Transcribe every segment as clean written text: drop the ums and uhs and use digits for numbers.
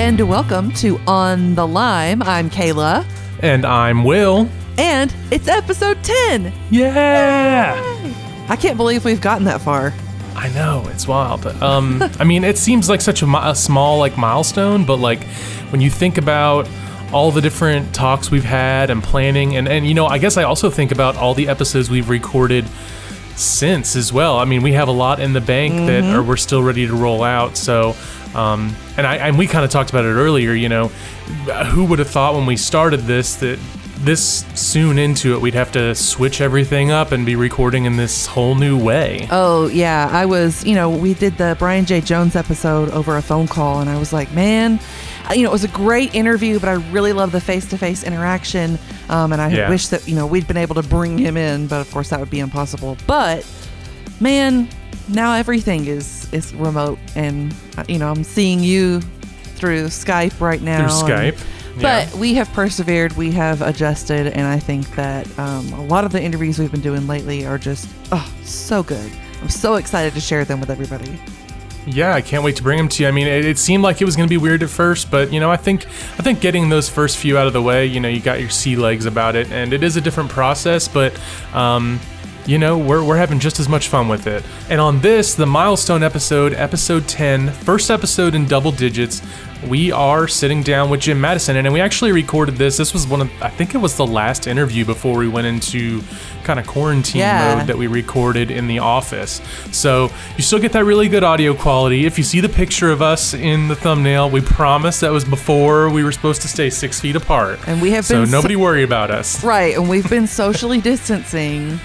and welcome to On the Lime. I'm Kayla. And I'm Will. And it's episode 10. Yeah! Yay! I can't believe we've gotten that far. I know, it's wild. I mean, it seems like such a small milestone, but when you think about all the different talks we've had and planning, and I guess I also think about all the episodes we've recorded since as well. I mean, we have a lot in the bank that we're still ready to roll out. So, and we kind of talked about it earlier. Who would have thought when we started this that this soon into it we'd have to switch everything up and be recording in this whole new way? Oh yeah, I was. We did the Brian J. Jones episode over a phone call, and I was like, man. It was a great interview, but I really love the face-to-face interaction, and I wish that, we'd been able to bring him in, but of course that would be impossible. But, man, now everything is remote, and, I'm seeing you through Skype right now. Through Skype. But we have persevered, we have adjusted, and I think that a lot of the interviews we've been doing lately are just, so good. I'm so excited to share them with everybody. Yeah, I can't wait to bring them to you. I mean, it seemed like it was going to be weird at first, but I think getting those first few out of the way, you got your sea legs about it, and it is a different process, but we're having just as much fun with it. And on this, the milestone episode 10, first episode in double digits, we are sitting down with JimMadison, and we actually recorded this. This was I think it was the last interview before we went into kind of quarantine mode that we recorded in the office. So you still get that really good audio quality. If you see the picture of us in the thumbnail, we promise that was before we were supposed to stay 6 feet apart. And we have been nobody worry about us. Right, and we've been socially distancing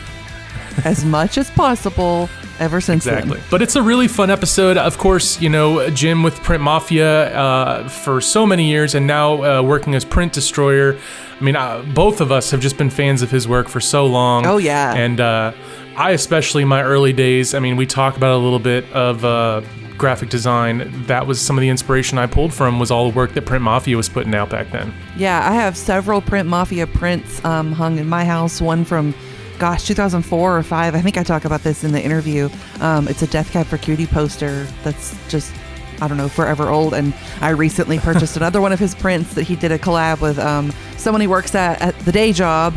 as much as possible ever since then. But it's a really fun episode. Of course, Jim with Print Mafia for so many years, and now working as Print Destroyer. I mean, both of us have just been fans of his work for so long. Oh, yeah. And I especially, my early days, I mean, we talk about a little bit of graphic design. That was some of the inspiration I pulled from, was all the work that Print Mafia was putting out back then. Yeah, I have several Print Mafia prints hung in my house. One from 2004 or 5. I think I talk about this in the interview. It's a Death Cab for Cutie poster that's just, I don't know, forever old. And I recently purchased another one of his prints that he did a collab with someone he works at the day job.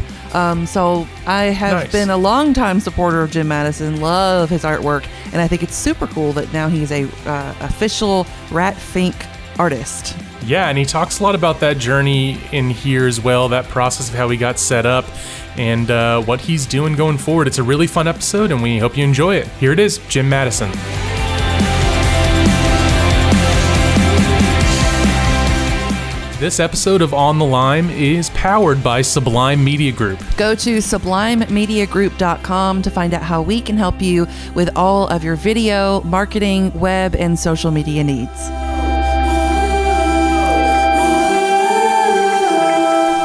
So I have been a longtime supporter of JimMadison, love his artwork, and I think it's super cool that now he's a official Fink artist. Yeah, and he talks a lot about that journey in here as well, that process of how he got set up and what he's doing going forward. It's a really fun episode, and we hope you enjoy it. Here it is, JimMadison. This episode of On the Lime is powered by Sublime Media Group. Go to sublimemediagroup.com to find out how we can help you with all of your video, marketing, web, and social media needs.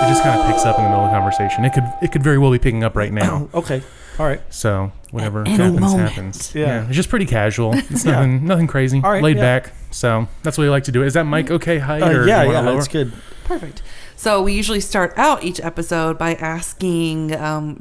It just kind of picks up in the middle of the conversation. It could very well be picking up right now. Okay. All right. So whatever happens. Happens. Yeah. It's just pretty casual. It's nothing crazy. All right, laid back. So that's what we like to do. Is that mic okay height? Or yeah, lower? that's good. Perfect. So we usually start out each episode by asking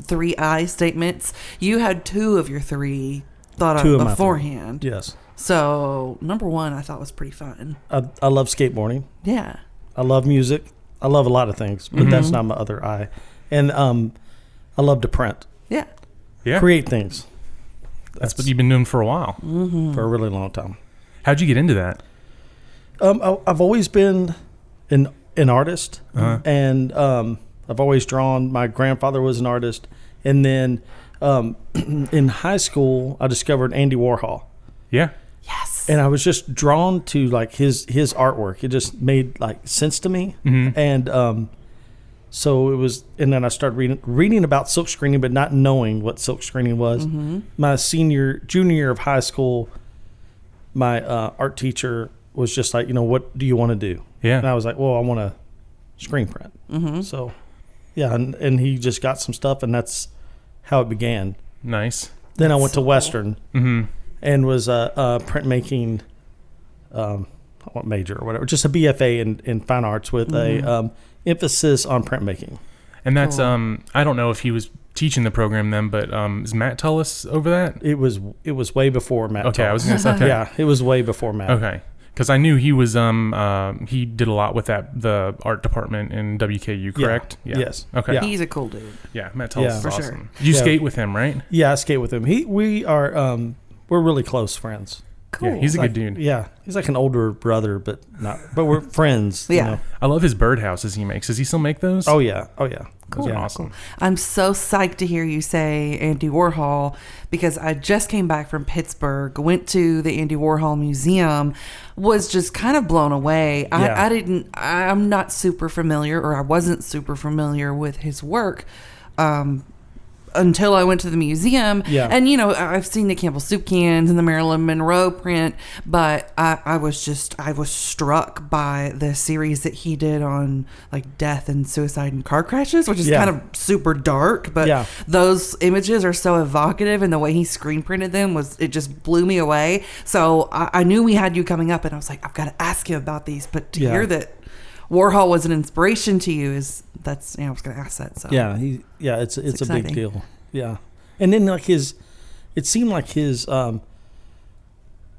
3 I statements. You had 2 of your 3 thought of beforehand. Yes. So number 1 I thought was pretty fun. I love skateboarding. Yeah. I love music. I love a lot of things, but that's not my other I. And I love to print. Yeah. Yeah. Create things. That's what you've been doing for a while. For a really long time. How'd you get into that? I've always been an artist, and I've always drawn. My grandfather was an artist, and then in high school, I discovered Andy Warhol. Yeah. Yes. And I was just drawn to his artwork. It just made sense to me, and so it was. And then I started reading about silk screening, but not knowing what silk screening was. My junior year of high school, my art teacher was just like, what do you want to do? Yeah. And I was like, well, I want to screen print. So, yeah, and he just got some stuff, and that's how it began. Nice. Then I went to Western and was printmaking, what major or whatever, just a BFA in fine arts with a emphasis on printmaking. And that's I don't know if he was teaching the program then, but is Matt Tullis over that? It was way before Matt. Okay, Tullis. I was gonna say okay. Yeah, it was way before Matt. Okay. Because I knew he was he did a lot with the art department in WKU, correct? Yeah. Yes. Okay. Yeah. He's a cool dude. Yeah, Matt Tullis is for awesome. sure. You skate with him, right? Yeah, I skate with him. We are we're really close friends. Cool. Yeah, he's a Like, good dude. Yeah, he's like an older brother, but we're friends. Yeah. You know? I love his birdhouses he makes. Does he still make those? Oh yeah. Those are Yeah. awesome. I'm so psyched to hear you say Andy Warhol because I just came back from Pittsburgh, went to the Andy Warhol Museum, was just kind of blown away. Yeah. I'm not super familiar, or I wasn't super familiar with his work. Until I went to the museum. Yeah. And, I've seen the Campbell soup cans and the Marilyn Monroe print, but I was struck by the series that he did on like death and suicide and car crashes, which is kind of super dark, but those images are so evocative, and the way he screen printed them it just blew me away. So I knew we had you coming up, and I was like, I've got to ask you about these, but to hear that Warhol was an inspiration to you I was going to ask that. So it's a exciting. big deal. Yeah, and then like it seemed like his,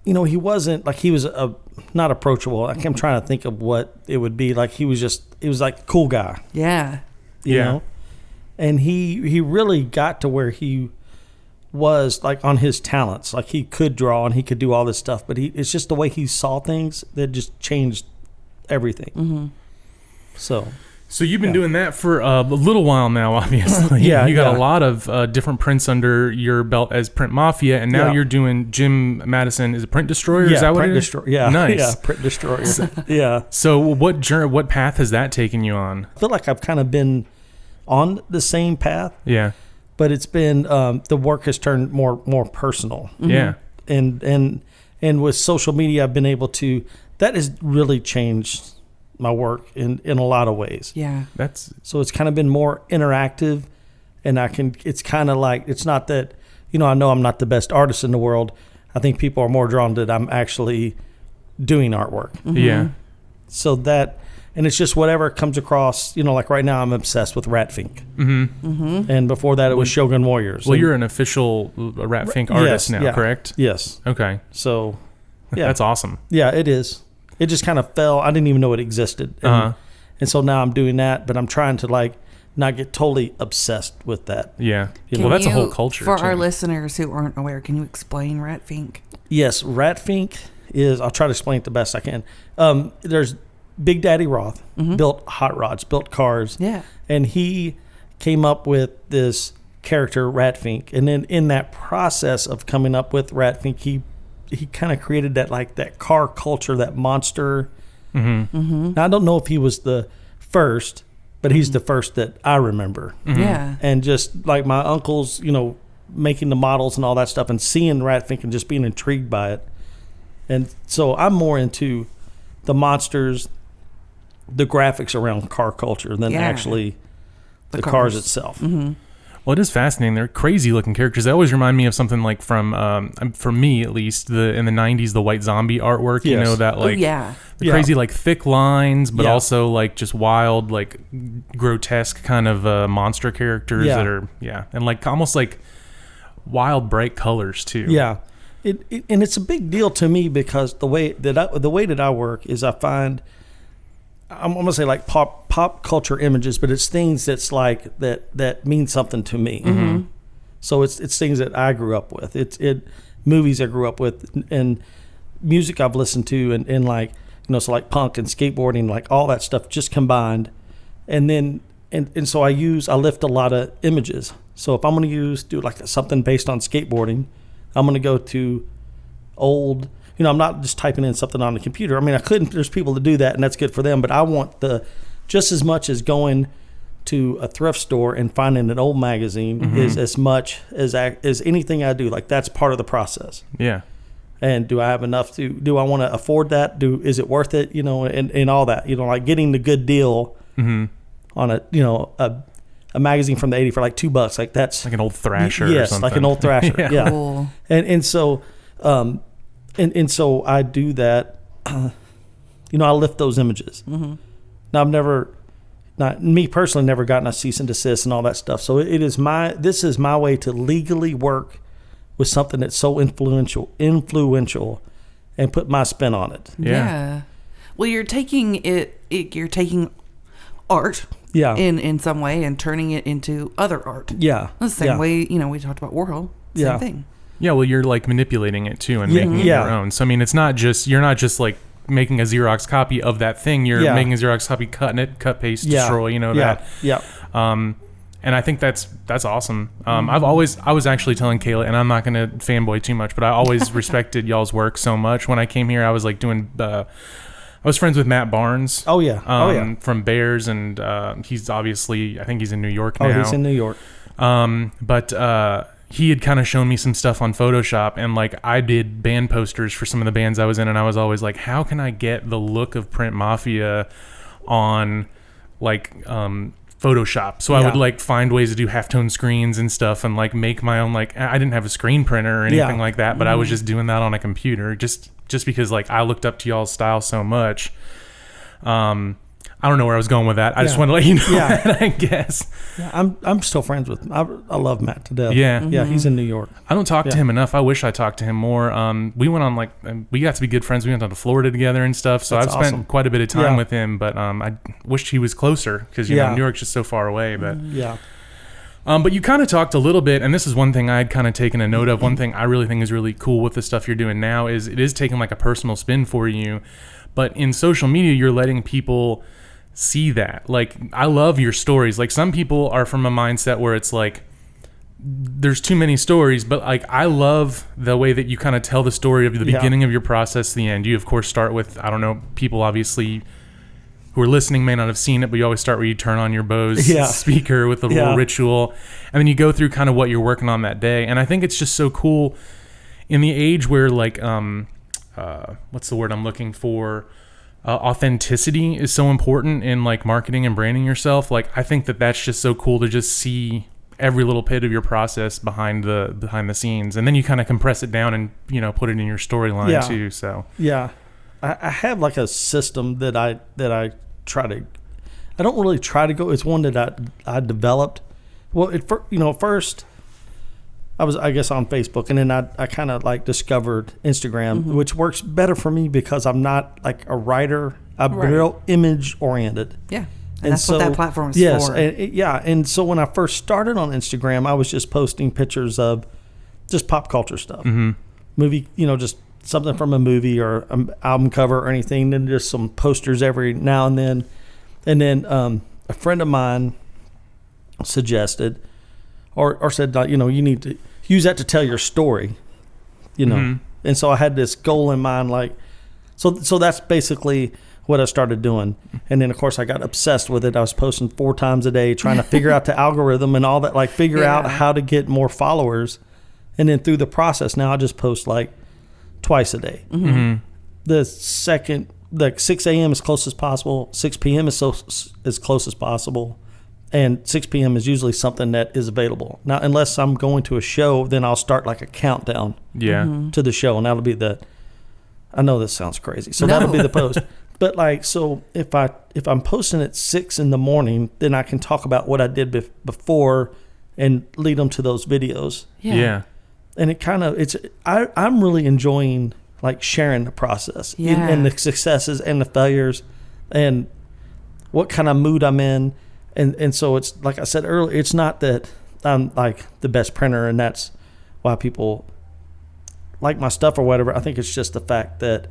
he wasn't like he was not approachable. Like I'm trying to think of what it would be like. He was like a cool guy. Yeah, you know, and he really got to where he was like on his talents. Like he could draw and he could do all this stuff, but it's just the way he saw things that just changed everything. Mm-hmm. So you've been doing that for a little while now, obviously. Yeah, you got a lot of different prints under your belt as Print Mafia, and now you're doing JimMadison. Is it Print Destroyer? Yeah, is that what Print it is? Destroyer. Yeah, nice. Yeah, Print Destroyer. Yeah. So what path has that taken you on? I feel like I've kind of been on the same path. Yeah. But it's been the work has turned more personal. Mm-hmm. Yeah. And with social media, I've been able to. That has really changed my work in a lot of ways. Yeah. So it's kind of been more interactive, and it's kind of like, it's not that, I know I'm not the best artist in the world. I think people are more drawn to that I'm actually doing artwork. Mm-hmm. Yeah. So and it's just whatever comes across, like right now I'm obsessed with Fink. Mm-hmm. Mm-hmm. And before that it was Shogun Warriors. Well, you're an official Fink artist now, correct? Yes. Okay. So, yeah. That's awesome. Yeah, it is. It just kind of fell. I didn't even know it existed. And so now I'm doing that, but I'm trying to not get totally obsessed with that. Yeah. Well, that's a whole culture. For too. our listeners who aren't aware, can you explain Fink? Yes, Fink is, I'll try to explain it the best I can. There's Big Daddy Roth, built hot rods, built cars. Yeah. And he came up with this character, Fink. And then in that process of coming up with Fink, he kind of created that car culture, that monster. Mm-hmm. Mm-hmm. Now, I don't know if he was the first, but he's the first that I remember. Mm-hmm. Yeah. And just like my uncles, making the models and all that stuff, and seeing Fink and just being intrigued by it. And so I'm more into the monsters, the graphics around car culture than actually the cars itself. Mm-hmm. Well, it is fascinating. They're crazy looking characters. They always remind me of something like from me at least, in the 90s, the White Zombie artwork. Yes. That the crazy thick lines, but also just wild, grotesque kind of monster characters that are and almost like wild bright colors too. Yeah, and it's a big deal to me because the way that I work is I find. I'm gonna say pop culture images, but it's things that's that mean something to me. Mm-hmm. So it's things that I grew up with. It's movies I grew up with, and music I've listened to, and so punk and skateboarding, all that stuff just combined, and then and so I lift a lot of images. So if I'm gonna do something based on skateboarding, I'm gonna go to old. I'm not just typing in something on the computer. I mean, I couldn't. There's people that do that, and that's good for them. But I want just as much as going to a thrift store and finding an old magazine is as much as anything I do. That's part of the process. Yeah. And do I have enough do I want to afford that? Is it worth it? And all that. Getting the good deal on a magazine from the '80s for $2. That's like an old Thrasher. Or yes, something. like an old Thrasher. Yeah. Cool. And so. And so I do that. I lift those images. Mm-hmm. Now me personally, never gotten a cease and desist and all that stuff. So this is my way to legally work with something that's so influential, and put my spin on it. Yeah. Well, you're taking you're taking art in some way and turning it into other art. Yeah. The same way, we talked about Warhol. Same thing. Yeah, well, you're like manipulating it too and making it your own. So I mean, you're not just like making a Xerox copy of that thing. You're making a Xerox copy, cutting it, cut, paste, destroy. That. Yeah. And I think that's awesome. I was actually telling Kayla, and I'm not going to fanboy too much, but I always respected y'all's work so much. When I came here, I was like doing. I was friends with Matt Barnes. Oh yeah. From Bears, and he's obviously, I think he's in New York now. Oh, he's in New York. But he had kind of shown me some stuff on Photoshop, and like I did band posters for some of the bands I was in, and I was always like, how can I get the look of Print Mafia on like Photoshop? So I would like find ways to do halftone screens and stuff, and like make my own. Like I didn't have a screen printer or anything like that, but I was just doing that on a computer, just because like I looked up to y'all's style so much. I don't know where I was going with that. I just want to let you know that, I guess. Yeah, I'm still friends with him. I love Matt to death. Yeah. Yeah, he's in New York. I don't talk to him enough. I wish I talked to him more. We went on we got to be good friends. We went down to Florida together and stuff. So I've spent quite a bit of time with him, but I wished he was closer because, New York's just so far away. But but you kind of talked a little bit, and this is one thing I had kind of taken a note of. One thing I really think is really cool with the stuff you're doing now is it is taking like a personal spin for you. But in social media, you're letting people see that. Like, I love your stories. Like, some people are from a mindset where it's like there's too many stories, but like I love the way that you kind of tell the story of the beginning of your process to the end. You of course start with, I don't know, people obviously who are listening may not have seen it, but you always start where you turn on your Bose speaker with a little ritual, and then you go through kind of what you're working on that day. And I think it's just so cool in the age where like what's the word I'm looking for? Authenticity is so important in like marketing and branding yourself. Like, I think that that's just so cool to just see every little bit of your process behind the scenes, and then you kind of compress it down and put it in your storyline too. So I have like a system that I try to. I don't really try to go. It's one that I developed. Well, first I was, I guess, on Facebook, and then I kind of like discovered Instagram, which works better for me because I'm not like a writer. I'm real image oriented. Yeah. And that's what that platform is for. Yes, and so when I first started on Instagram, I was just posting pictures of just pop culture stuff, movie, just something from a movie or an album cover or anything, then just some posters every now and then. And then a friend of mine suggested or said, you need to use that to tell your story, And so I had this goal in mind, like, so that's basically what I started doing. And then of course I got obsessed with it. I was posting 4 times a day, trying to figure out the algorithm and all that, like figure out how to get more followers. And then through the process, now I just post like twice a day. The second, like 6 a.m. as close as possible, 6 p.m. is as close as possible. And 6 p.m. is usually something that is available. Now, unless I'm going to a show, then I'll start like a countdown to the show. And that'll be I know this sounds crazy. So that'll be the post. But like, so if I'm posting at 6 in the morning, then I can talk about what I did before and lead them to those videos. Yeah. And it kind of, I'm really enjoying like sharing the process and the successes and the failures and what kind of mood I'm in. And so it's like I said earlier, it's not that I'm like the best printer and that's why people like my stuff or whatever. I think it's just the fact that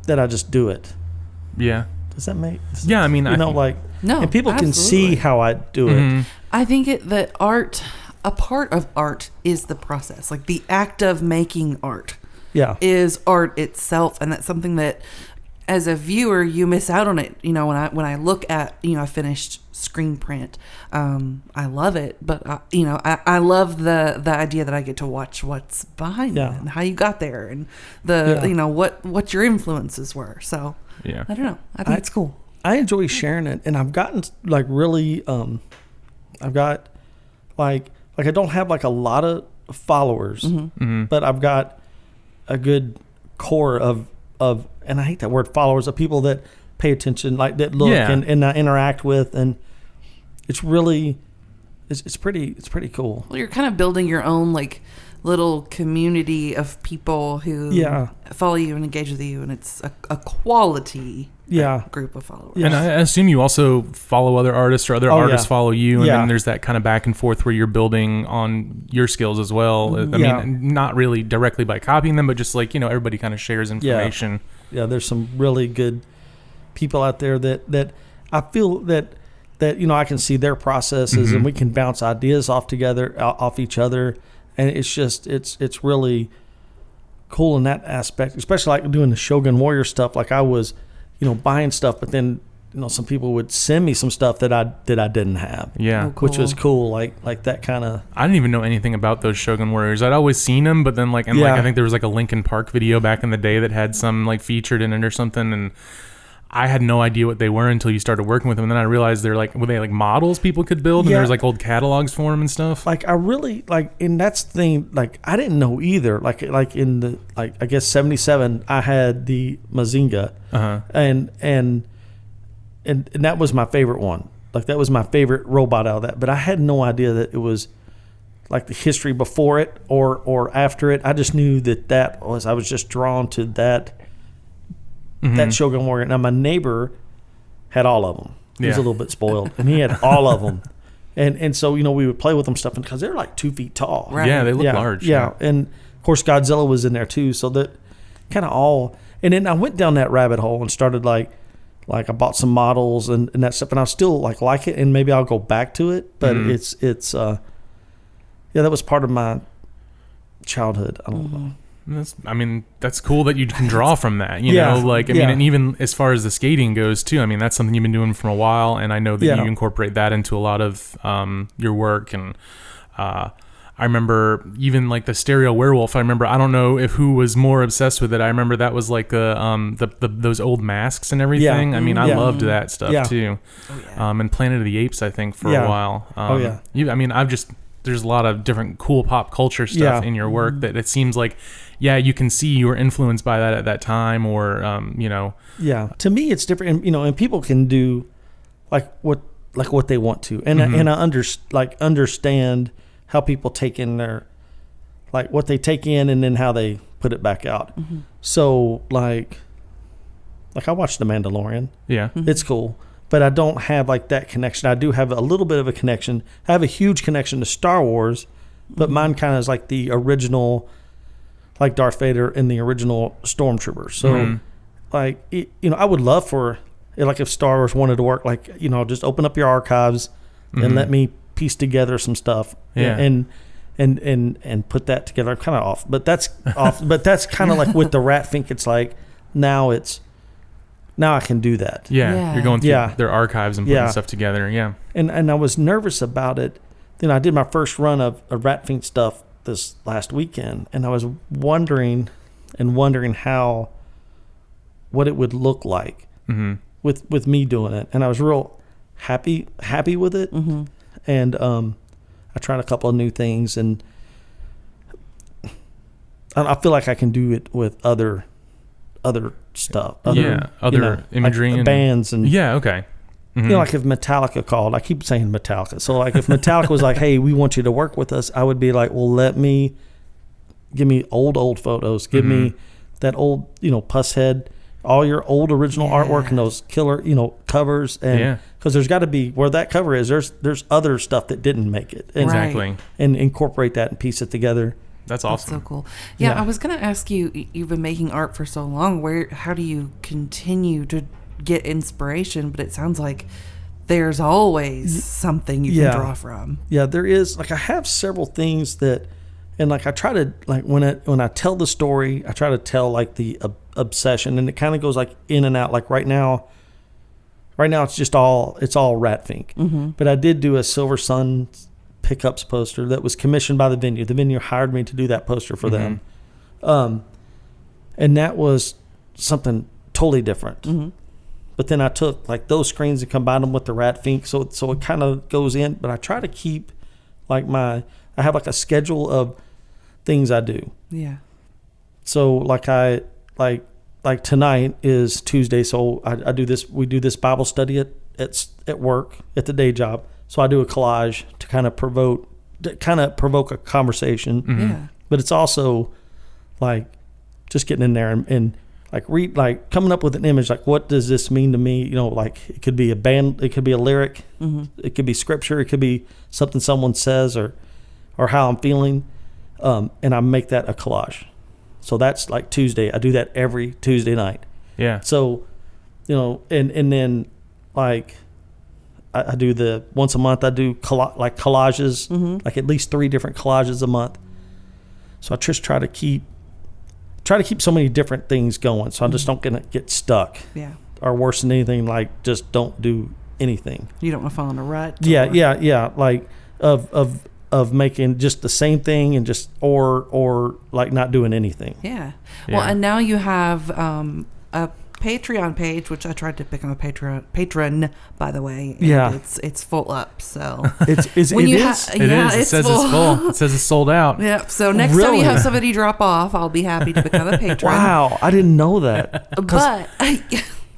I just do it. Yeah. Does that make sense? Yeah, I mean, no, and people can see how I do it. I think that a part of art is the process, like the act of making art. Is art itself, and that's something that, as a viewer, you miss out on it. When I look at a finished screen print, I love it, but I love the idea that I get to watch what's behind it and how you got there and what your influences were. So I don't know. I think it's cool. I enjoy sharing it, and I've gotten like really. I've got like I don't have like a lot of followers, but I've got a good core of and I hate that word followers, of people that pay attention, like that look and I interact with, and it's really it's pretty cool. Well, you're kind of building your own like little community of people who follow you and engage with you, and it's a quality group of followers. And I assume you also follow other artists, or other artists follow you, and then there's that kind of back and forth where you're building on your skills as well. I mean, not really directly by copying them, but just like, everybody kind of shares information. Yeah, there's some really good people out there that I feel that I can see their processes, and we can bounce ideas off each other, and it's really cool in that aspect, especially like doing the Shogun Warrior stuff. Like I was buying stuff, but then some people would send me some stuff that I didn't have, which was cool. Like that kind of. I didn't even know anything about those Shogun Warriors. I'd always seen them, but then like I think there was like a Linkin Park video back in the day that had some like featured in it or something, and I had no idea what they were until you started working with them. And then I realized were they like models people could build, and there was like old catalogs for them and stuff. Like I really and that's the thing. Like I didn't know either. Like in the I guess 77, I had the Mazinga, and that was my favorite one. Like that was my favorite robot out of that. But I had no idea that it was like the history before it or after it. I just knew that I was just drawn to that. That Shogun Warrior. Now my neighbor had all of them. He was a little bit spoiled, and he had all of them. And so we would play with them stuff because they're like 2 feet tall. Right. Yeah, they look large. Yeah, and of course Godzilla was in there too. So that kind of all. And then I went down that rabbit hole and started like I bought some models and that stuff, and I still like it, and maybe I'll go back to it. But it's that was part of my childhood. I don't know. That's cool that you can draw from that, mean, and even as far as the skating goes too, I mean, that's something you've been doing for a while, and I know that you incorporate that into a lot of your work. And I remember even like the Stereo Werewolf. I don't know who was more obsessed with it. I remember that was like those old masks and everything. Yeah. I mean, I loved that stuff too. Oh, yeah. And Planet of the Apes, I think, for a while. There's a lot of different cool pop culture stuff in your work that it seems like, you can see you were influenced by that at that time, or, Yeah. To me, it's different, and people can do what they want to. And I understand how people take in their, what they take in and then how they put it back out. Mm-hmm. So I watched The Mandalorian. Yeah. It's cool. But I don't have that connection. I do have a little bit of a connection. I have a huge connection to Star Wars, but mine kind of is like the original, like Darth Vader and the original Stormtrooper. So, I would love for, if Star Wars wanted to work, just open up your archives and let me piece together some stuff and put that together. I'm kind of off, but that's off. But that's kind of like with the Rat Fink. It's like now I can do that. Yeah. You're going through their archives and putting stuff together. Yeah. And I was nervous about it. Then I did my first run of Rat Fink stuff this last weekend, and I was wondering what it would look like with me doing it. And I was real happy with it. Mm-hmm. And I tried a couple of new things, and I feel like I can do it with other stuff, other imagery like and bands, and okay. Mm-hmm. Like if Metallica called, I keep saying Metallica. So like if Metallica was like, "Hey, we want you to work with us," I would be like, "Well, give me old photos, give me that old Puss Head, all your old original artwork and those killer covers, and because there's got to be where that cover is. There's other stuff that didn't make it, and, exactly, and incorporate that and piece it together." That's awesome. That's so cool. Yeah, I was going to ask you, you've been making art for so long. How do you continue to get inspiration? But it sounds like there's always something you can draw from. Yeah, there is. I have several things that, and I try to, when I tell the story, I try to tell the obsession, and it kind of goes in and out. Right now it's all Rat Fink. Mm-hmm. But I did do a Silver Sun Pickups poster that was commissioned by the venue. The venue hired me to do that poster for them. And that was something totally different. Mm-hmm. But then I took those screens and combined them with the Rat Fink, so it kind of goes in. But I try to keep I have a schedule of things I do. Yeah. So tonight is Tuesday, so I do this. We do this Bible study at work at the day job. So I do a collage to kind of provoke a conversation. Mm-hmm. Yeah. but it's also like just getting in there and like like coming up with an image, like what does this mean to me? You know, like it could be a band, it could be a lyric, it could be scripture, it could be something someone says or how I'm feeling, and I make that a collage. So that's like Tuesday. I do that every Tuesday night. Yeah. So, you know, and then like I do the once a month. I do like collages, like at least 3 different collages a month. So I just try to keep so many different things going, so I just don't get stuck. Yeah. Or worse than anything, like just don't do anything. You don't want to fall in a rut. Yeah. Like of making just the same thing and just or like not doing anything. Yeah. Well, and now you have a Patreon page, which I tried to become a patron, by the way. And it's full up. So it is. It says it's full. It says it's sold out. Yep. So next time you have somebody drop off, I'll be happy to become a patron. Wow, I didn't know that. But I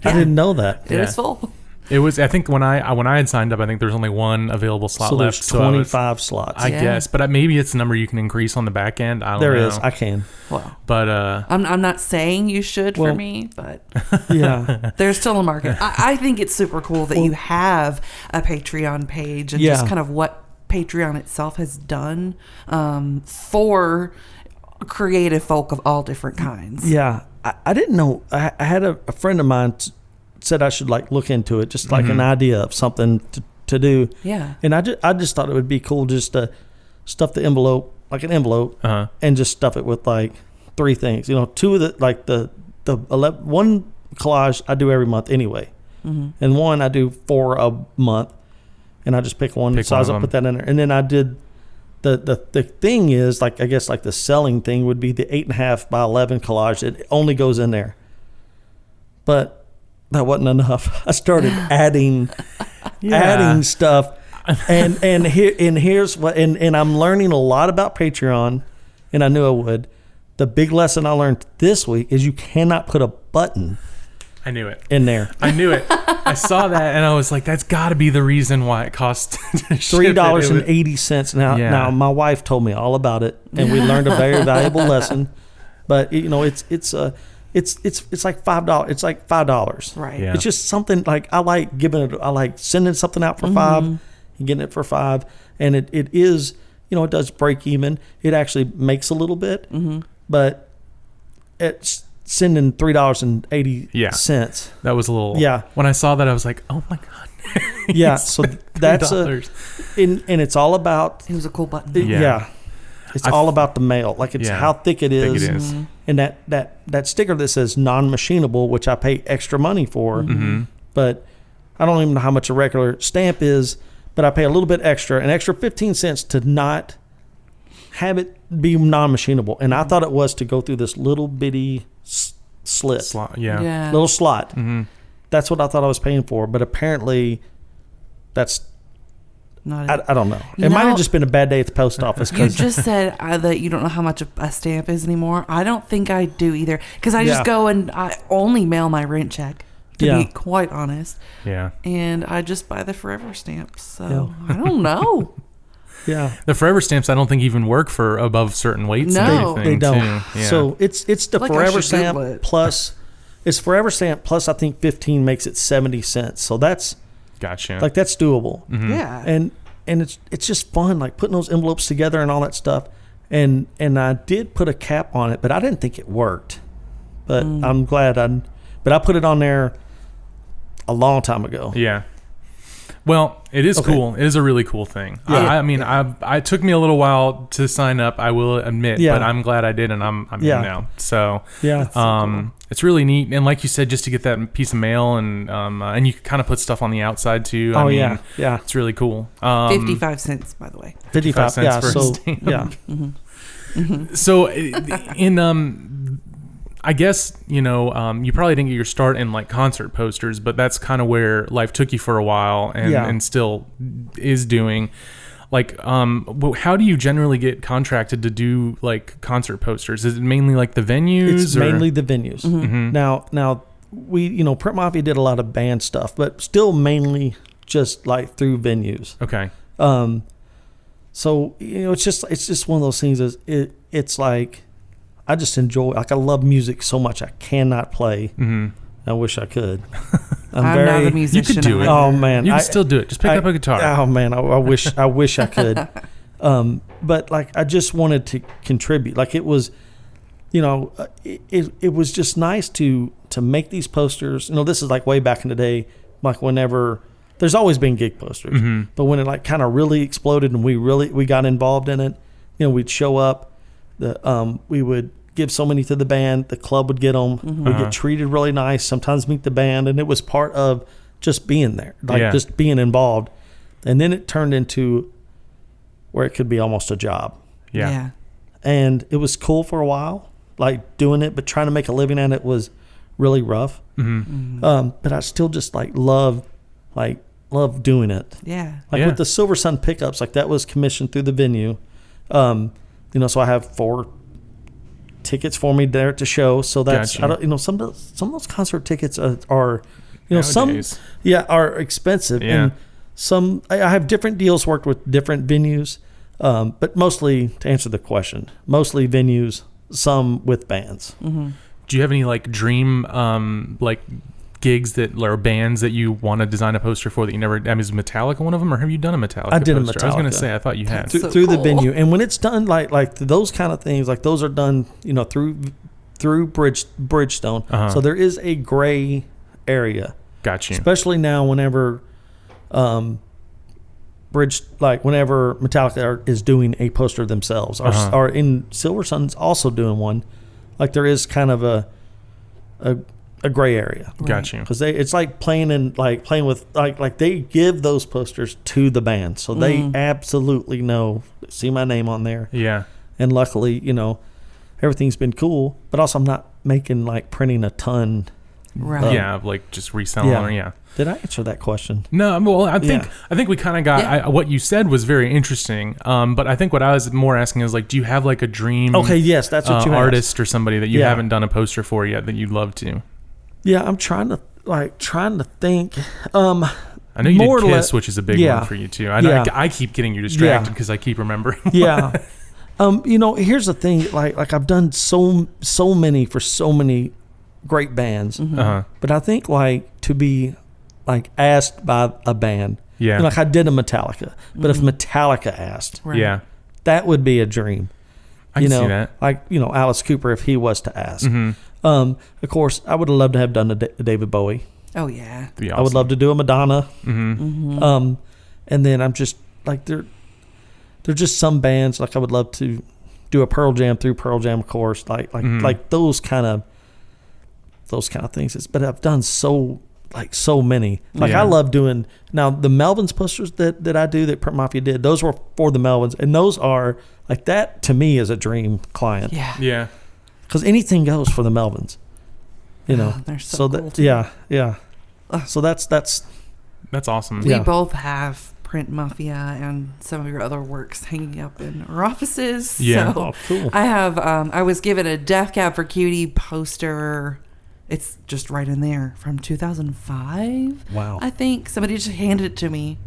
didn't know that. It is full. It was. I think when I had signed up, I think there's only one available slot left. So there's 25 slots. I guess, but maybe it's a number you can increase on the back end. I don't know. There is. I can. Well, but I'm not saying you should for me, but yeah, there's still a market. I think it's super cool that you have a Patreon page and just kind of what Patreon itself has done for creative folk of all different kinds. Yeah, I didn't know. I had a friend of mine said I should like look into it, just like an idea of something to do. Yeah. And I just thought it would be cool just to stuff the envelope, like an envelope, and just stuff it with like 3 things. You know, 2 of the like the 11, one collage I do every month anyway, and one I do for a month, and I just pick one size up, put that in there, and then I did the thing is like I guess like the selling thing would be the 8.5 by 11 collage. It only goes in there, but that wasn't enough. I started adding stuff, and here's what, and I'm learning a lot about Patreon, and I knew I would. The big lesson I learned this week is you cannot put a button. I knew it in there. I knew it. I saw that and I was like, that's got to be the reason why it costs $3.80. Now my wife told me all about it, and we learned a very valuable lesson. But you know, it's like $5. It's like $5. Right. Yeah. It's just something like I like sending something out for $5 and getting it for $5, and it is, you know, it does break even. It actually makes a little bit, but it's sending $3.80. That was a little. Yeah. When I saw that, I was like, oh my god. Yeah. So that's and it's all about. It was a cool button. It's all about the mail. Like it's how thick it is. And that sticker that says non-machinable, which I pay extra money for, but I don't even know how much a regular stamp is, but I pay a little bit extra, an extra 15 cents to not have it be non-machinable. And I thought it was to go through this little bitty slit. Little slot. That's what I thought I was paying for, but apparently that's I don't know. It might have just been a bad day at the post office. You just said that you don't know how much a stamp is anymore. I don't think I do either, because I just go and I only mail my rent check, to be quite honest. Yeah. And I just buy the forever stamps. So I don't know. The forever stamps I don't think even work for above certain weights. No, they don't. Yeah. So it's the like forever stamp plus. It's forever stamp plus I think 15 makes it 70 cents. So that's. Gotcha. Like that's doable. Yeah. And it's just fun, like putting those envelopes together and all that stuff. And I did put a cap on it, but I didn't think it worked. But I'm glad I put it on there a long time ago. Yeah. Well, it is cool. It is a really cool thing. I mean, it took me a little while to sign up, I will admit, but I'm glad I did, and I'm in now. So it's really neat. And like you said, just to get that piece of mail, and you can kind of put stuff on the outside too. I mean, it's really cool. 55 cents, by the way. 55 cents for a stamp. So I guess, you know, you probably didn't get your start in like concert posters, but that's kind of where life took you for a while, and still is doing. Like, how do you generally get contracted to do like concert posters? Is it mainly like the venues? It's mainly the venues. Now we, you know, Print Mafia did a lot of band stuff, but still mainly just like through venues. Okay. So, it's just one of those things. It's like, I just enjoy, like, I love music so much. I cannot play. Mm-hmm. I wish I could. I'm not a musician. You could do it. Oh man, you can still do it. Just pick up a guitar. Oh man, I wish I could. But like, I just wanted to contribute. Like, it was, it was just nice to make these posters. This is like way back in the day, like whenever there's always been gig posters, Mm-hmm. but when it like kind of really exploded and we got involved in it, we'd show up, we would give so many to the band, the club would get them, we'd get treated really nice, sometimes meet the band, and it was part of just being there, like just being involved. And then it turned into where it could be almost a job. Yeah. And it was cool for a while, like doing it, but trying to make a living at it was really rough. Mm-hmm. But I still just love doing it. Yeah. With the Silver Sun pickups, like that was commissioned through the venue. So I have 4 tickets for me there at the show. So that's, Gotcha. I don't, some of those concert tickets are Nowadays. are expensive. Yeah. And some, I have different deals worked with different venues. But mostly, to answer the question, mostly venues, some with bands. Mm-hmm. Do you have any like dream gigs or bands that you want to design a poster for that you never? I mean, is Metallica one of them, or have you done a Metallica? I did a poster? I was going to Metallica. say, I thought you had. So through the cool. venue, and when it's done like those kind of things, like those are done, through Bridgestone. Uh-huh. So there is a gray area, Got you. especially now whenever whenever Metallica is doing a poster themselves, or in Silver Sun's also doing one, like there is kind of a gray area. Got you. Because it's like playing with like they give those posters to the band, so they absolutely know, see my name on there. Yeah. And luckily, everything's been cool, but also I'm not making printing a ton. Right. Yeah, like just reselling. Yeah. Did I answer that question? No, well, I think we kind of got what you said was very interesting. But I think what I was more asking is do you have a dream? Okay, yes, that's what you asked. Artist or somebody that you haven't done a poster for yet that you'd love to. Yeah, I'm trying to think. I know you did Kiss, which is a big Yeah. one for you too. I keep getting you distracted because I keep remembering. Yeah. Here's the thing. Like I've done so many for so many great bands, but I think to be asked by a band, I did a Metallica, but if Metallica asked, Yeah, that would be a dream. I can see that. Alice Cooper, if he was to ask. Mm-hmm. Of course, I would have loved to have done a David Bowie. Oh yeah. That'd be awesome. I would love to do a Madonna. Mm-hmm. And then I'm just they're just some bands I would love to do a Pearl Jam, through Pearl Jam, of course, like those kind of things. But I've done so many. I love doing now the Melvins posters that I do that Print Mafia did. Those were for the Melvins, and those are that to me is a dream client. Yeah. Yeah. Because anything goes for the Melvins. They're so cool that too. yeah. So that's awesome. We Yeah. both have Print Mafia and some of your other works hanging up in our offices. Yeah. So Oh, cool. I have, I was given a Death Cab for Cutie poster. It's just right in there from 2005. Wow. I think somebody just handed it to me.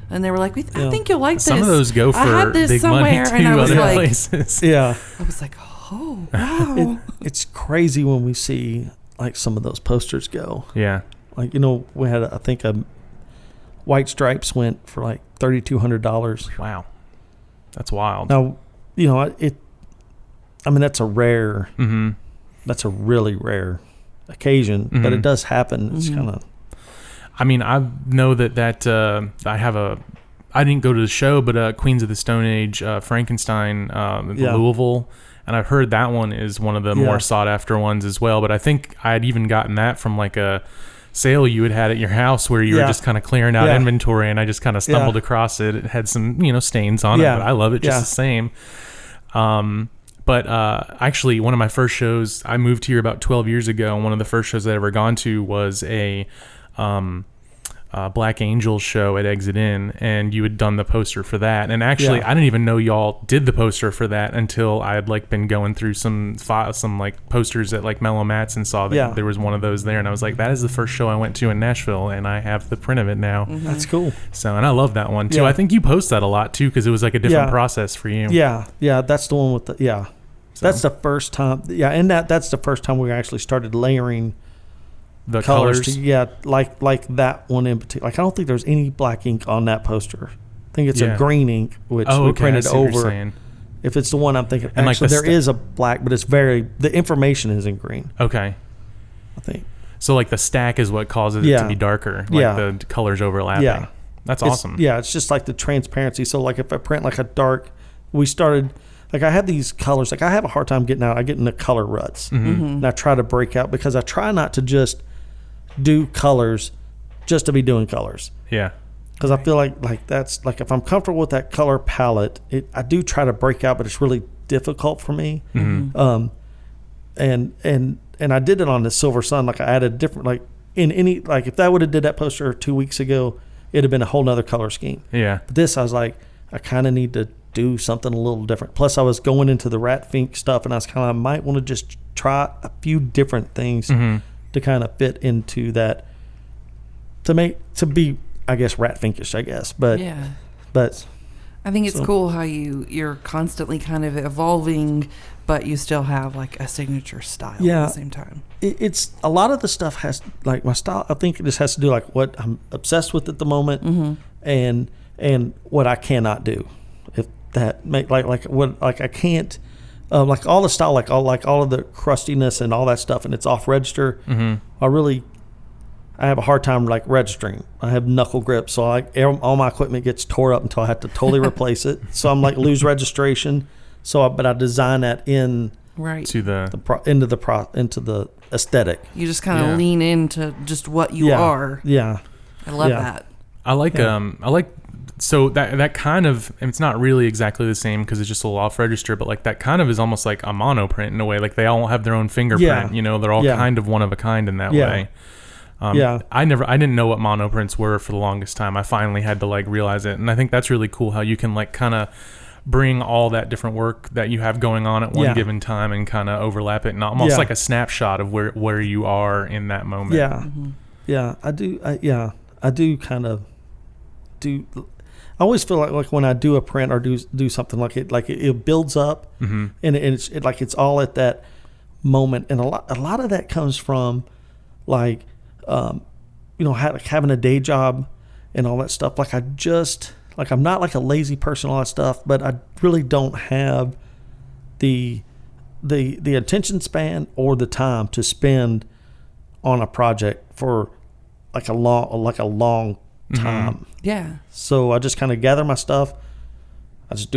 And they were like, I think you'll like this. Some of those go for I had this big somewhere, money too. and I was Other like, places. Yeah. I was like, oh, wow. It's crazy when we see some of those posters go. Yeah. We had I think a White Stripes went for $3,200. Wow. That's wild. Now, that's a rare. Mm-hmm. That's a really rare occasion, but it does happen. It's kind of. I mean, I know that I didn't go to the show, but Queens of the Stone Age, Frankenstein, Louisville, and I've heard that one is one of the more sought after ones as well. But I think I had even gotten that from a sale you had at your house where you were just kind of clearing out inventory, and I just kind of stumbled across it. It had some stains on it, but I love it just the same. But actually, one of my first shows, I moved here about 12 years ago, and one of the first shows I'd ever gone to was a Black Angels show at Exit Inn, and you had done the poster for that. And actually, I didn't even know y'all did the poster for that until I had like been going through some like posters at like Mellow Mats and saw that there was one of those there, and I was like, that is the first show I went to in Nashville, and I have the print of it now. That's cool. So, and I love that one too. I think you post that a lot too, because it was like a different process for you. Yeah, that's the one with the So. That's the first time. Yeah, and that's the first time we actually started layering the colors. Like that one in particular. Like I don't think there's any black ink on that poster. I think it's a green ink, which we printed over. If it's the one I'm thinking, and actually there is a black, but it's the information is in green. Okay. I think. So like the stack is what causes it to be darker. Like the colors overlapping. Yeah. That's awesome. It's just like the transparency. So like if I print like a dark, we started. Like I have these colors, like I have a hard time getting out. I get into color ruts, and I try to break out because I try not to just do colors just to be doing colors. Yeah. Because I feel like that's like if I'm comfortable with that color palette, I do try to break out, but it's really difficult for me. And I did it on the Silver Sun. Like I added different, like in any, like if that would have did that poster 2 weeks ago, it'd have been a whole nother color scheme. Yeah. But this, I was like, I kind of need to do something a little different. Plus I was going into the Rat Fink stuff, and I was kind of, I might want to just try a few different things to kind of fit into that, to be, I guess, Rat Finkish, I guess. But I think it's cool how you're constantly kind of evolving, but you still have like a signature style at the same time. It's a lot of the stuff has, like my style, I think it just has to do like what I'm obsessed with at the moment, and what I cannot do. If that make like what, like I can't, like all the style, like all of the crustiness and all that stuff, and it's off register. I have a hard time like registering. I have knuckle grip, so all my equipment gets tore up until I have to totally replace it. So I'm like lose registration. But I design that in to into the aesthetic. You just kind of lean into just what you are. Yeah, I love that. I like. So that kind of, and it's not really exactly the same because it's just a little off register, but like that kind of is almost like a monoprint in a way. Like they all have their own fingerprint. You know, they're all kind of one of a kind in that way. I didn't know what monoprints were for the longest time. I finally had to like realize it, and I think that's really cool how you can like kind of bring all that different work that you have going on at one given time and kind of overlap it, and almost like a snapshot of where you are in that moment. I do kind of do. I always feel like when I do a print or do something like it builds up, and it's all at that moment, and a lot of that comes from like having a day job and all that stuff. Like I'm not like a lazy person, all that stuff, but I really don't have the attention span or the time to spend on a project for like a long time. Yeah. So I just kind of gather my stuff. I just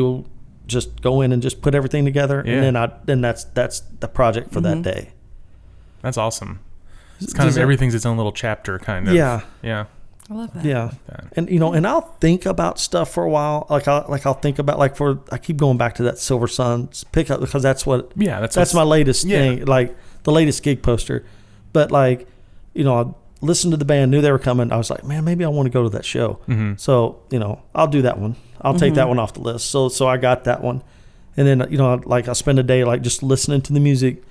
go in and just put everything together, and then that's the project for that day. That's awesome. It's kind of everything's its own little chapter, kind of. Yeah. Yeah. I love that. Yeah. And and I'll think about stuff for a while. I'll think about I keep going back to that Silver Sun pickup because that's what. Yeah, that's my latest thing. Like the latest gig poster, but I listened to the band, knew they were coming. I was like, man, maybe I want to go to that show. So I'll do that one. I'll take that one off the list. So I got that one, and then I'll spend a day just listening to the music,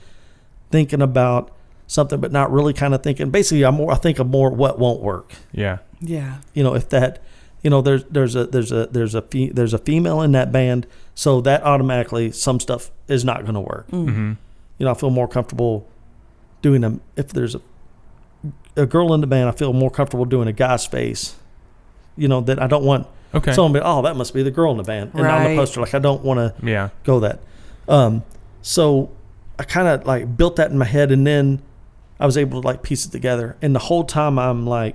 thinking about something, but not really kind of thinking. Basically, I think of more what won't work. Yeah. Yeah. If that, there's a female in that band, so that automatically some stuff is not going to work. I feel more comfortable doing if there's a girl in the band, I feel more comfortable doing a guy's face. That I don't want someone to be, oh, that must be the girl in the band, and on the poster, I don't want to go that. So I kind of built that in my head, and then I was able to piece it together. And the whole time I'm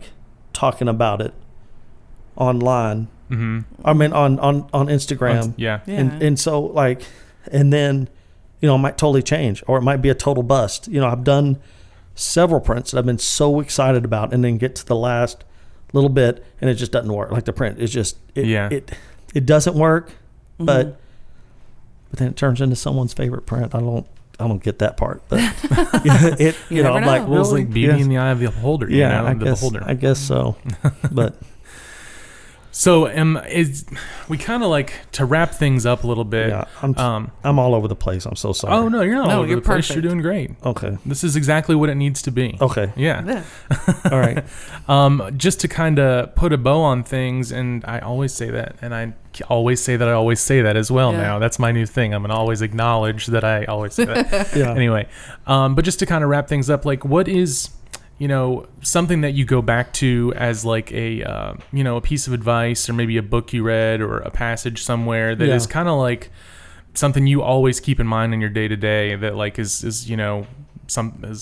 talking about it online. I mean on Instagram. And so and then it might totally change, or it might be a total bust. I've done several prints that I've been so excited about, and then get to the last little bit and it just doesn't work. Like the print is just it doesn't work, but then it turns into someone's favorite print. I don't don't get that part, but it, You never I'm like, know. Well, it's really? like beauty Yes. in the eye of the beholder. Yeah, the beholder. I guess so. But So, we kind of like to wrap things up a little bit. yeah, I'm all over the place. I'm so sorry. Oh no, you're not No, all over you're the place. perfect. You're doing great. Okay. This is exactly what it needs to be. Okay. Yeah. Yeah. All right. Just to kind of put a bow on things, and I always say that, and I always say that I always say that as well. Yeah. Now that's my new thing. I'm gonna always acknowledge that I always say that. Yeah. Anyway, but just to kind of wrap things up, like what is, something that you go back to as like a a piece of advice, or maybe a book you read, or a passage somewhere that is kind of like something you always keep in mind in your day to day, that like is is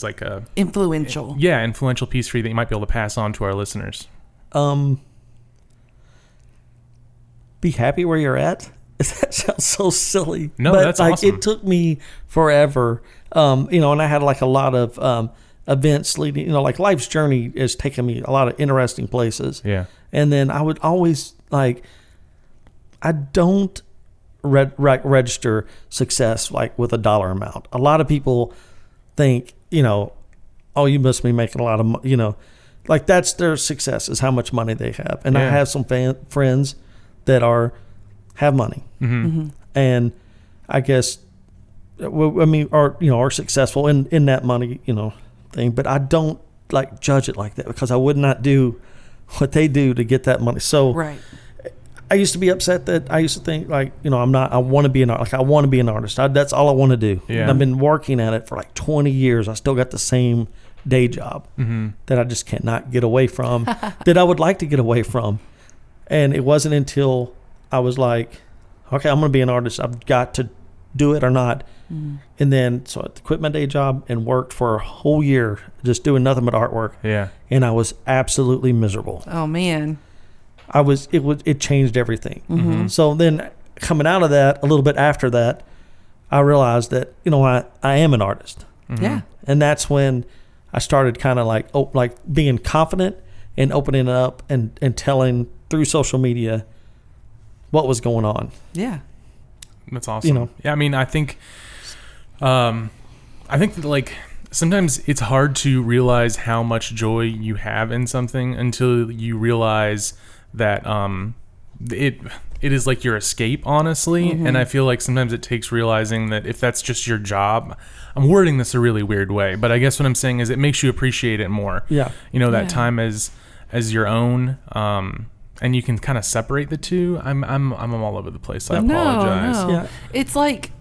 like a Influential. influential piece for you that you might be able to pass on to our listeners. Be happy where you're at. That sounds so silly. No, but that's like awesome. it took me forever. And I had like a lot of events leading, like life's journey has taken me a lot of interesting places. Yeah. And then I would always like, I don't register success like with a dollar amount. A lot of people think, oh, you must be making a lot of money, like that's their success is how much money they have. And I Yeah. have some friends that have money, and I guess, are successful in that money, thing. But I don't like judge it like that, because I would not do what they do to get that money. So Right. I used to be upset that I used to think like, I'm not. I want to be an artist. That's all I want to do. Yeah. And I've been working at it for like 20 years. I still got the same day job that I just cannot get away from. That I would like to get away from. And it wasn't until I was like, okay, I'm going to be an artist. I've got to do it or not. And then so I quit my day job and worked for a whole year just doing nothing but artwork. Yeah. And I was absolutely miserable. Oh man. It changed everything. So then coming out of that, a little bit after that, I realized that, I am an artist. Yeah. And that's when I started kind of like being confident and opening it up and telling through social media what was going on. Yeah. That's awesome. Yeah, I mean, I think that like sometimes it's hard to realize how much joy you have in something until you realize that it is like your escape, honestly. And I feel like sometimes it takes realizing that if that's just your job, I'm wording this a really weird way, but I guess what I'm saying is it makes you appreciate it more. Yeah. That Yeah. time as your own. And you can kind of separate the two. I'm all over the place. I apologize. No. Yeah. It's like,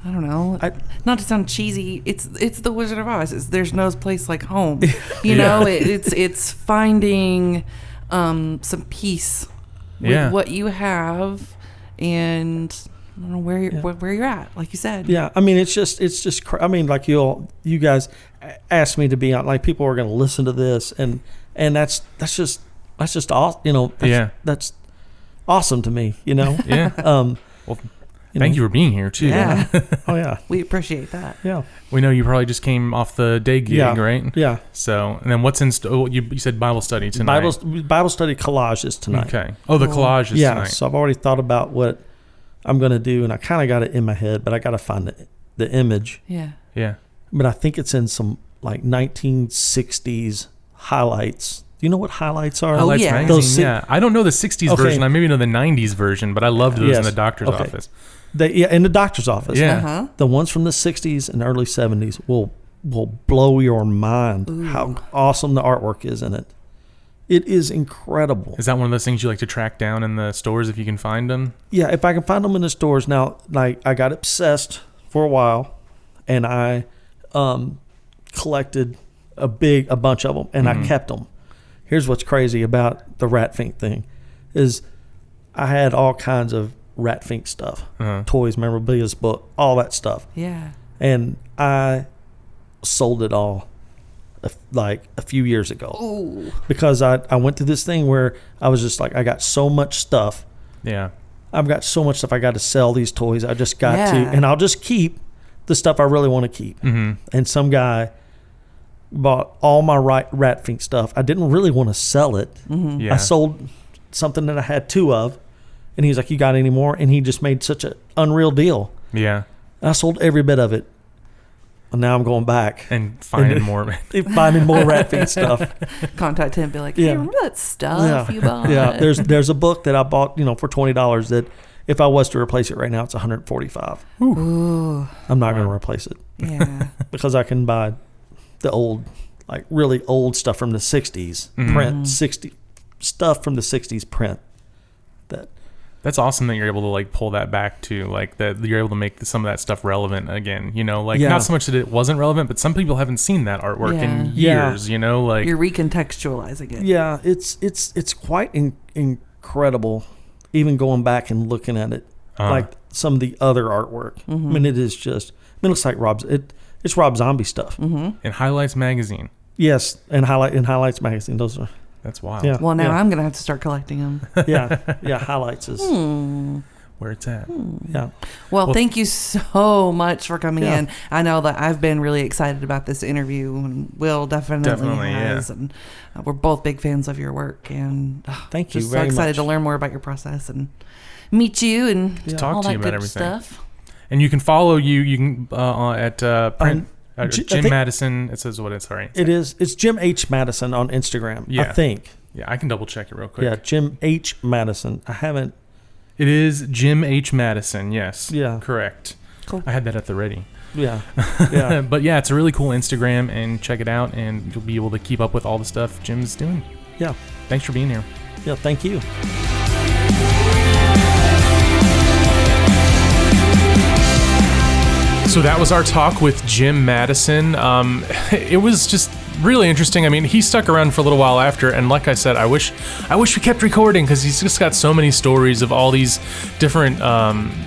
I don't know. Not to sound cheesy, it's the Wizard of Oz. There's no place like home. You know, it's finding some peace with what you have, and I don't know where you're at, like you said. Yeah, I mean, it's just. I mean, like you guys asked me to be on. Like people are going to listen to this, and that's just awesome. That's awesome to me. Yeah. Well, thank you for being here too. Yeah. Oh yeah. We appreciate that. Yeah. We know you probably just came off the day gig, right? Yeah. So, and then what's in? You said Bible study tonight. Bible study collages tonight. Okay. Oh, the collage is tonight. So I've already thought about what I'm going to do, and I kind of got it in my head, but I got to find the image. Yeah. Yeah. But I think it's in some like 1960s highlights. Do you know what highlights are? Oh, Lights yeah. Magazine, Those yeah. I don't know the 60s Okay. version. I maybe know the 90s version, but I loved those in Yes. the doctor's Okay. office. In the doctor's office. Yeah. Uh-huh. The ones from the 60s and early 70s will blow your mind. Ooh. How awesome the artwork is in it. It is incredible. Is that one of those things you like to track down in the stores if you can find them? Yeah, if I can find them in the stores. Now, like I got obsessed for a while, and I collected a bunch of them, and I kept them. Here's what's crazy about the Rat Fink thing is I had all kinds of Rat Fink stuff, toys, memorabilia, book, all that stuff. Yeah. And I sold it all like a few years ago. Ooh. Because I went through this thing where I was just like, I got so much stuff. Yeah. I've got so much stuff. I got to sell these toys. I just got to, Yeah. and I'll just keep the stuff I really want to keep. And some guy bought all my Rat Fink stuff. I didn't really want to sell it. Yeah. I sold something that I had two of, and he's like, "You got any more?" And he just made such an unreal deal. Yeah. And I sold every bit of it. And now I'm going back and finding more Rat Fink stuff. Contact him, be like, hey, remember that stuff you bought? Yeah, there's a book that I bought, for $20 that if I was to replace it right now, it's $145. Ooh. I'm not going to replace it. Yeah. Because I can buy the old, like really old stuff from the 60s, print, 60 stuff from the 60s print. That's awesome that you're able to like pull that back to like that you're able to make some of that stuff relevant again, not so much that it wasn't relevant, but some people haven't seen that artwork in years, like you're recontextualizing it. Yeah, it's quite incredible even going back and looking at it, like some of the other artwork. I mean, it is just, it looks like it's Rob Zombie stuff. In Highlights magazine. Yes, and Highlights magazine. Those are. That's wild. Yeah, well, now I'm going to have to start collecting them. Yeah, Highlights is where it's at. Yeah. Well, thank you so much for coming in. I know that I've been really excited about this interview, and Will definitely has. And we're both big fans of your work, and thank you just very so excited much to learn more about your process and meet you and talk all to that you about good everything. stuff. And you can follow you can at print. JimMadison. It says what it's sorry. It is. It's Jim H. Madison on Instagram. Yeah. I think. Yeah, I can double check it real quick. Yeah, Jim H. Madison. I haven't. It is Jim H. Madison. Yes. Yeah. Correct. Cool. I had that at the ready. Yeah. Yeah. But yeah, it's a really cool Instagram, and check it out, and you'll be able to keep up with all the stuff Jim's doing. Yeah. Thanks for being here. Yeah. Thank you. So that was our talk with JimMadison. It was just really interesting. I mean, he stuck around for a little while after, and like I said, I wish we kept recording because he's just got so many stories of all these different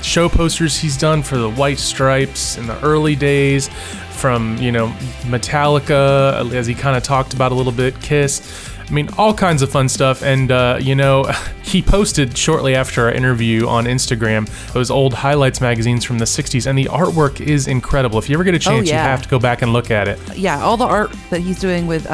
show posters he's done for the White Stripes in the early days, from Metallica, as he kind of talked about a little bit, Kiss. I mean, all kinds of fun stuff. And, he posted shortly after our interview on Instagram those old Highlights magazines from the 60s. And the artwork is incredible. If you ever get a chance, you have to go back and look at it. Yeah, all the art that he's doing with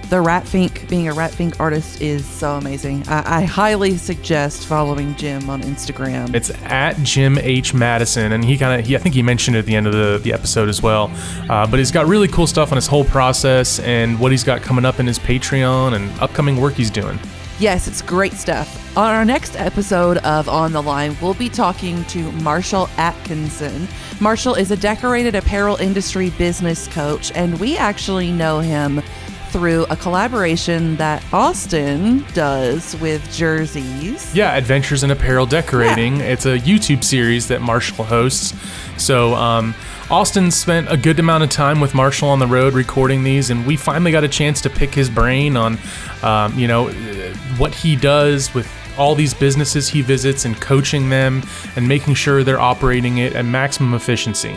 the Rat Fink, being a Rat Fink artist, is so amazing. I highly suggest following Jim on Instagram. It's at Jim H. Madison, and I think he mentioned it at the end of the episode as well. But he's got really cool stuff on his whole process and what he's got coming up in his Patreon and upcoming work he's doing. Yes, it's great stuff. On our next episode of On the Line, we'll be talking to Marshall Atkinson. Marshall is a decorated apparel industry business coach, and we actually know him through a collaboration that Austin does with jerseys. Yeah, Adventures in Apparel Decorating. Yeah. It's a YouTube series that Marshall hosts. So Austin spent a good amount of time with Marshall on the road recording these, and we finally got a chance to pick his brain on, what he does with all these businesses he visits and coaching them and making sure they're operating it at maximum efficiency.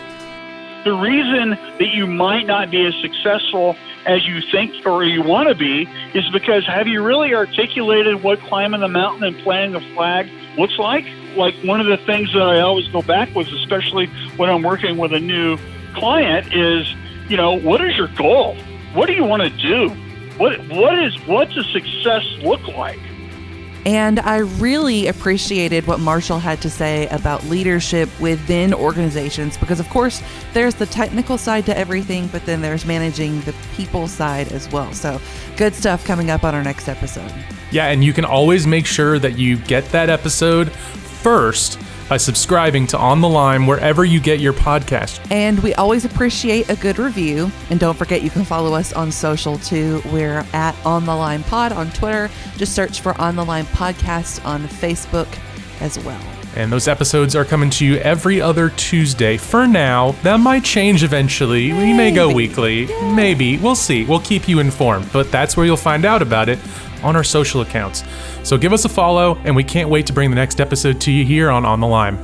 The reason that you might not be as successful as you think or you want to be is because have you really articulated what climbing the mountain and planting a flag looks like? Like one of the things that I always go back with, especially when I'm working with a new client, is, what is your goal? What do you want to do? What's a success look like? And I really appreciated what Marshall had to say about leadership within organizations, because of course there's the technical side to everything, but then there's managing the people side as well. So good stuff coming up on our next episode. Yeah, and you can always make sure that you get that episode first by subscribing to On the Line wherever you get your podcast. And we always appreciate a good review. And don't forget, you can follow us on social too. We're at On the Line Pod on Twitter. Just search for On the Line Podcast on Facebook as well. And those episodes are coming to you every other Tuesday. For now, that might change eventually. We may go weekly. Yeah. Maybe. We'll see. We'll keep you informed. But that's where you'll find out about it, on our social accounts. So give us a follow, and we can't wait to bring the next episode to you here on the Line.